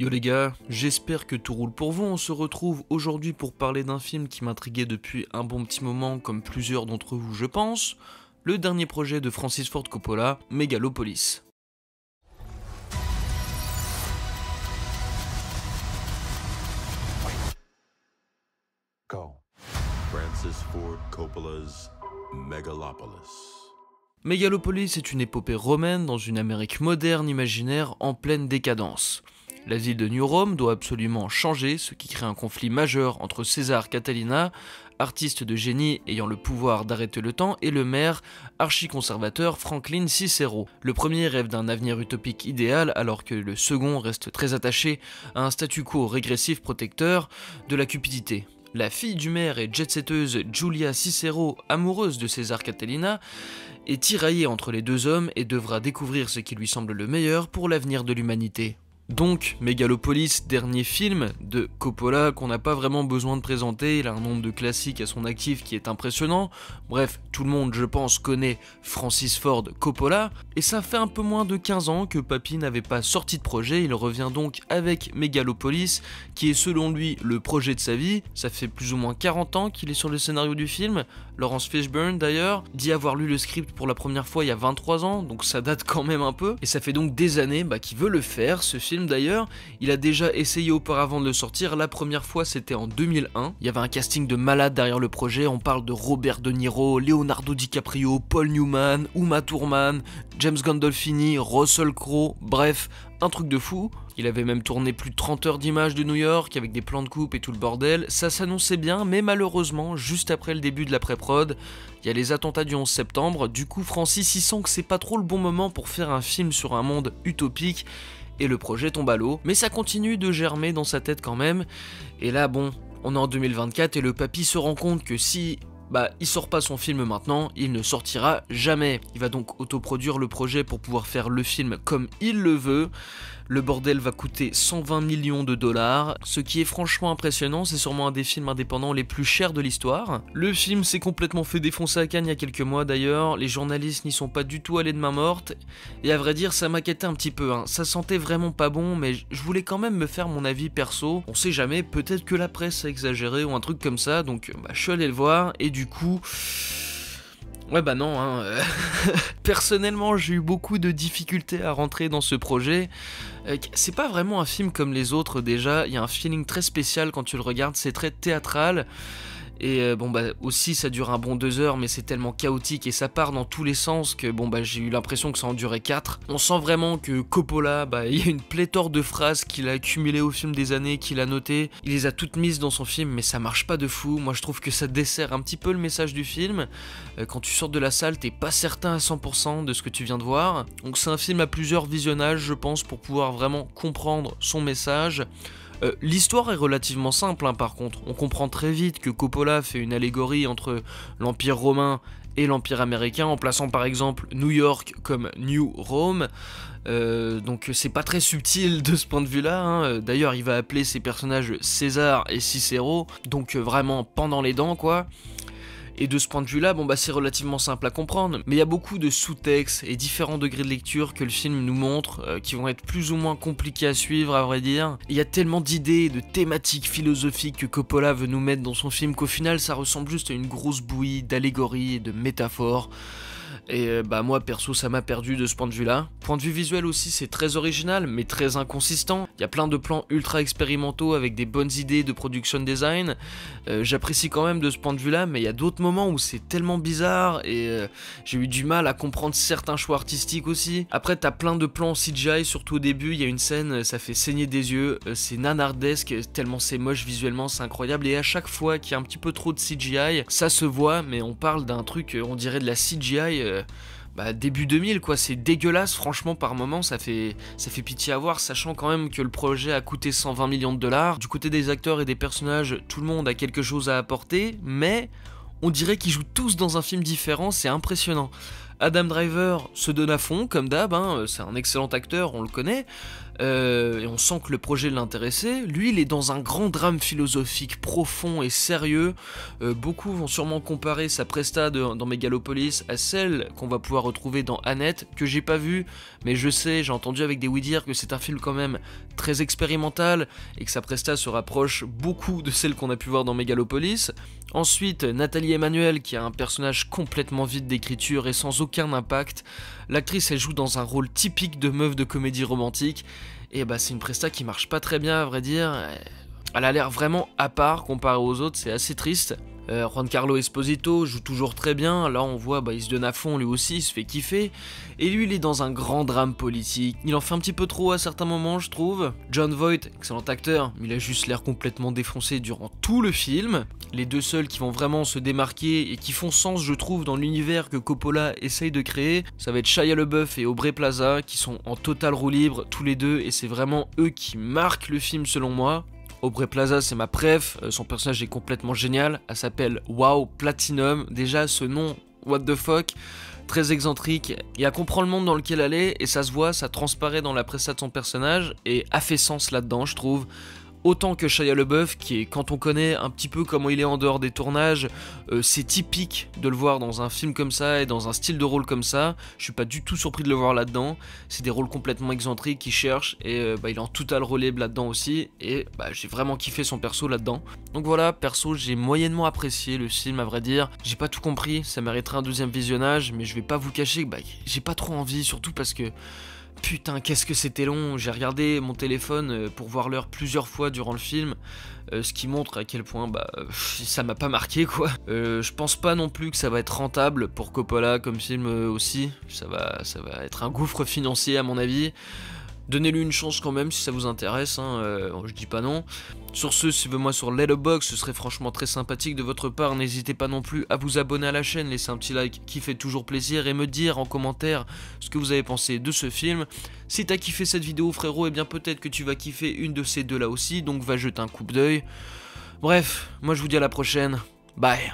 Yo les gars, j'espère que tout roule pour vous. On se retrouve aujourd'hui pour parler d'un film qui m'intriguait depuis un bon petit moment, comme plusieurs d'entre vous je pense, le dernier projet de Francis Ford Coppola, Megalopolis. Go. Francis Ford Coppola's Megalopolis. Megalopolis est une épopée romaine dans une Amérique moderne imaginaire en pleine décadence. La ville de New Rome doit absolument changer, ce qui crée un conflit majeur entre César Catilina, artiste de génie ayant le pouvoir d'arrêter le temps, et le maire archi-conservateur Franklin Cicero. Le premier rêve d'un avenir utopique idéal, alors que le second reste très attaché à un statu quo régressif protecteur de la cupidité. La fille du maire et jet-setteuse Julia Cicero, amoureuse de César Catilina, est tiraillée entre les deux hommes et devra découvrir ce qui lui semble le meilleur pour l'avenir de l'humanité. Donc, Megalopolis, dernier film de Coppola qu'on n'a pas vraiment besoin de présenter, il a un nombre de classiques à son actif qui est impressionnant. Bref, tout le monde, je pense, connaît Francis Ford Coppola, et ça fait un peu moins de 15 ans que Papy n'avait pas sorti de projet, il revient donc avec Megalopolis, qui est selon lui le projet de sa vie. Ça fait plus ou moins 40 ans qu'il est sur le scénario du film. Laurence Fishburne d'ailleurs dit avoir lu le script pour la première fois il y a 23 ans, donc ça date quand même un peu, et ça fait donc des années qu'il veut le faire, ce film d'ailleurs. Il a déjà essayé auparavant de le sortir, la première fois c'était en 2001, il y avait un casting de malade derrière le projet, on parle de Robert De Niro, Leonardo DiCaprio, Paul Newman, Uma Thurman, James Gandolfini, Russell Crowe, bref, un truc de fou. Il avait même tourné plus de 30 heures d'images de New York avec des plans de coupe et tout le bordel. Ça s'annonçait bien, mais malheureusement, juste après le début de la pré-prod, il y a les attentats du 11 septembre. Du coup, Francis y sent que c'est pas trop le bon moment pour faire un film sur un monde utopique et le projet tombe à l'eau. Mais ça continue de germer dans sa tête quand même. Et là, bon, on est en 2024 et le papy se rend compte que si il sort pas son film maintenant, il ne sortira jamais. Il va donc autoproduire le projet pour pouvoir faire le film comme il le veut. Le bordel va coûter 120 millions de dollars, ce qui est franchement impressionnant, c'est sûrement un des films indépendants les plus chers de l'histoire. Le film s'est complètement fait défoncer à Cannes il y a quelques mois d'ailleurs, les journalistes n'y sont pas du tout allés de main morte, et à vrai dire ça m'inquiétait un petit peu, ça sentait vraiment pas bon, mais je voulais quand même me faire mon avis perso, on sait jamais, peut-être que la presse a exagéré ou un truc comme ça, donc je suis allé le voir, et du coup... Ouais non, personnellement j'ai eu beaucoup de difficultés à rentrer dans ce projet. C'est pas vraiment un film comme les autres déjà, il y a un feeling très spécial quand tu le regardes, c'est très théâtral. Et aussi ça dure un bon 2 heures, mais c'est tellement chaotique et ça part dans tous les sens que j'ai eu l'impression que ça en durait 4. On sent vraiment que Coppola, il y a une pléthore de phrases qu'il a accumulées au film des années, qu'il a notées. Il les a toutes mises dans son film, mais ça marche pas de fou. Moi je trouve que ça dessert un petit peu le message du film. Quand tu sors de la salle, t'es pas certain à 100% de ce que tu viens de voir. Donc c'est un film à plusieurs visionnages, je pense, pour pouvoir vraiment comprendre son message. L'histoire est relativement simple par contre, on comprend très vite que Coppola fait une allégorie entre l'Empire romain et l'Empire américain en plaçant par exemple New York comme New Rome, donc c'est pas très subtil de ce point de vue là, D'ailleurs il va appeler ses personnages César et Cicero, donc vraiment pendant les dents quoi. Et de ce point de vue-là, c'est relativement simple à comprendre, mais il y a beaucoup de sous-textes et différents degrés de lecture que le film nous montre, qui vont être plus ou moins compliqués à suivre, à vrai dire. Il y a tellement d'idées et de thématiques philosophiques que Coppola veut nous mettre dans son film qu'au final, ça ressemble juste à une grosse bouillie d'allégories et de métaphores. Et moi perso ça m'a perdu de ce point de vue là. Point de vue visuel aussi c'est très original mais très inconsistant. Il y a plein de plans ultra expérimentaux avec des bonnes idées de production design. J'apprécie quand même de ce point de vue là, mais il y a d'autres moments où c'est tellement bizarre et j'ai eu du mal à comprendre certains choix artistiques aussi. Après t'as plein de plans CGI, surtout au début, il y a une scène, ça fait saigner des yeux, c'est nanardesque tellement c'est moche visuellement, c'est incroyable, et à chaque fois qu'il y a un petit peu trop de CGI, ça se voit, mais on parle d'un truc, on dirait de la CGI début 2000 quoi, c'est dégueulasse franchement par moments, ça fait pitié à voir, sachant quand même que le projet a coûté 120 millions de dollars. Du côté des acteurs et des personnages, tout le monde a quelque chose à apporter, mais on dirait qu'ils jouent tous dans un film différent, c'est impressionnant. Adam Driver se donne à fond, comme d'hab, c'est un excellent acteur, on le connaît. et on sent que le projet l'intéressait. Lui, il est dans un grand drame philosophique profond et sérieux. Beaucoup vont sûrement comparer sa presta dans Megalopolis à celle qu'on va pouvoir retrouver dans Annette, que j'ai pas vu, mais je sais, j'ai entendu avec des oui dire que c'est un film quand même très expérimental et que sa presta se rapproche beaucoup de celle qu'on a pu voir dans Megalopolis. Ensuite, Nathalie Emmanuel, qui a un personnage complètement vide d'écriture et sans aucun impact. L'actrice, elle joue dans un rôle typique de meuf de comédie romantique, et bah c'est une presta qui marche pas très bien à vrai dire. Elle a l'air vraiment à part comparée aux autres, c'est assez triste. Giancarlo Esposito joue toujours très bien, là on voit il se donne à fond lui aussi, il se fait kiffer, et lui il est dans un grand drame politique, il en fait un petit peu trop à certains moments je trouve. Jon Voight, excellent acteur, mais il a juste l'air complètement défoncé durant tout le film. Les deux seuls qui vont vraiment se démarquer et qui font sens je trouve dans l'univers que Coppola essaye de créer, ça va être Shia LaBeouf et Aubrey Plaza qui sont en total roue libre tous les deux, et c'est vraiment eux qui marquent le film selon moi. Aubrey Plaza c'est ma préf, son personnage est complètement génial, elle s'appelle Wow Platinum, déjà ce nom, what the fuck, très excentrique, et elle comprend le monde dans lequel elle est, et ça se voit, ça transparaît dans la presta de son personnage, et a fait sens là-dedans je trouve. Autant que Shia LaBeouf, qui est, quand on connaît un petit peu comment il est en dehors des tournages, c'est typique de le voir dans un film comme ça et dans un style de rôle comme ça. Je suis pas du tout surpris de le voir là-dedans. C'est des rôles complètement excentriques qu'il cherche, et il est en total relève là-dedans aussi. Et j'ai vraiment kiffé son perso là-dedans. Donc voilà, perso, j'ai moyennement apprécié le film à vrai dire. J'ai pas tout compris, ça mériterait un deuxième visionnage, mais je vais pas vous cacher que j'ai pas trop envie, surtout parce que putain, qu'est-ce que c'était long. J'ai regardé mon téléphone pour voir l'heure plusieurs fois durant le film, ce qui montre à quel point ça m'a pas marqué quoi. Je pense pas non plus que ça va être rentable pour Coppola comme film aussi. Ça va être un gouffre financier à mon avis. Donnez-lui une chance quand même si ça vous intéresse, je dis pas non. Sur ce, suivez-moi sur Letterboxd, ce serait franchement très sympathique de votre part. N'hésitez pas non plus à vous abonner à la chaîne, laisser un petit like qui fait toujours plaisir et me dire en commentaire ce que vous avez pensé de ce film. Si t'as kiffé cette vidéo frérot, et bien peut-être que tu vas kiffer une de ces deux là aussi, donc va jeter un coup d'œil. Bref, moi je vous dis à la prochaine, bye.